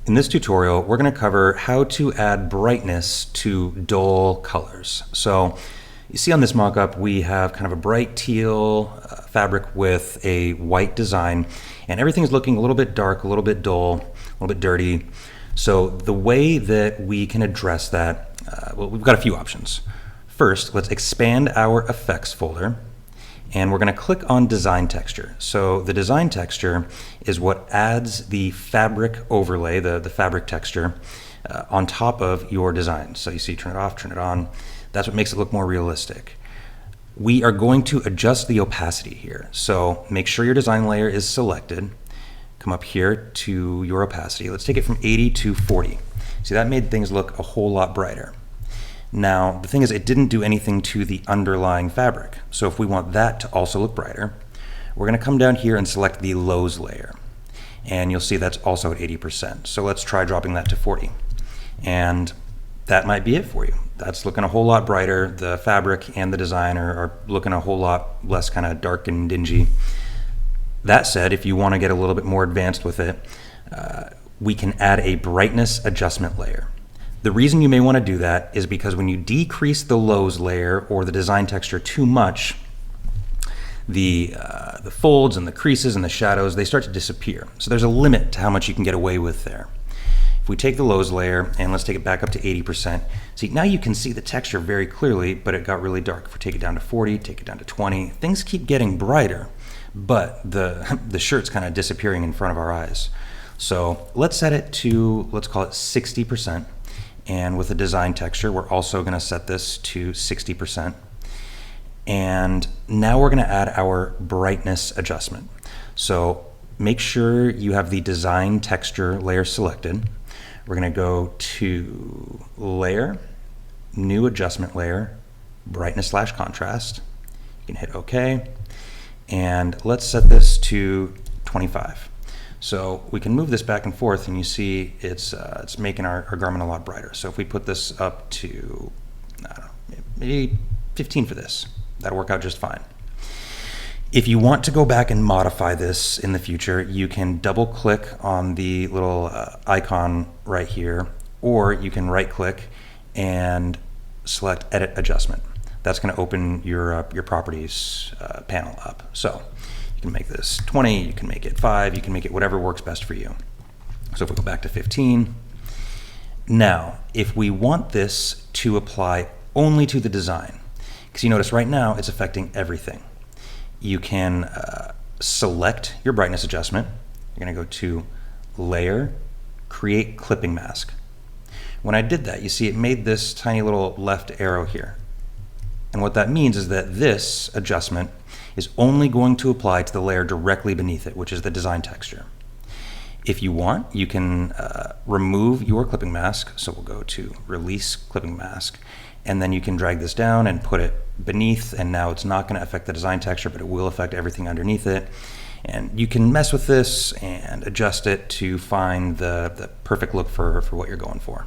In this tutorial, we're going to cover how to add brightness to dull colors. So you see on this mock-up, we have kind of a bright teal fabric with a white design, and everything's looking a little bit dark, a little bit dull, a little bit dirty. So the way that we can address that, well, we've got a few options. First, let's expand our effects folder, and we're going to click on design texture. So the design texture is what adds the fabric overlay, the fabric texture, on top of your design. So you see, turn it off, turn it on. That's what makes it look more realistic. We are going to adjust the opacity here. So make sure your design layer is selected. Come up here to your opacity. Let's take it from 80 to 40. See, that made things look a whole lot brighter. Now, the thing is, it didn't do anything to the underlying fabric. So if we want that to also look brighter, we're going to come down here and select the Lows layer. And you'll see that's also at 80%. So let's try dropping that to 40. And that might be it for you. That's looking a whole lot brighter. The fabric and the design are looking a whole lot less kind of dark and dingy. That said, if you want to get a little bit more advanced with it, we can add a brightness adjustment layer. The reason you may want to do that is because when you decrease the Lows layer or the design texture too much, the folds and the creases and the shadows, they start to disappear. So there's a limit to how much you can get away with there. If we take the Lows layer and let's take it back up to 80%, see, now you can see the texture very clearly, but it got really dark. If we take it down to 40, take it down to 20, things keep getting brighter, but the shirt's kind of disappearing in front of our eyes. So let's set it to, let's call it 60%. And with the design texture, we're also going to set this to 60%. And now we're going to add our brightness adjustment. So make sure you have the design texture layer selected. We're going to go to Layer, New Adjustment Layer, Brightness/Contrast. You can hit OK. And let's set this to 25. So we can move this back and forth, and you see it's making our garment a lot brighter. So if we put this up to, I don't know, maybe 15 for this, that'll work out just fine. If you want to go back and modify this in the future, you can double click on the little icon right here, or you can right click and select Edit Adjustment. That's going to open your properties panel up. So you can make this 20, you can make it 5, you can make it whatever works best for you. So if we go back to 15, now if we want this to apply only to the design, because you notice right now it's affecting everything, you can select your brightness adjustment. You're going to go to Layer, Create Clipping Mask. When I did that, you see it made this tiny little left arrow here. And what that means is that this adjustment is only going to apply to the layer directly beneath it, which is the design texture. If you want, you can remove your clipping mask. So we'll go to Release Clipping Mask, and then you can drag this down and put it beneath, and now it's not going to affect the design texture, but it will affect everything underneath it. And you can mess with this and adjust it to find the perfect look for what you're going for.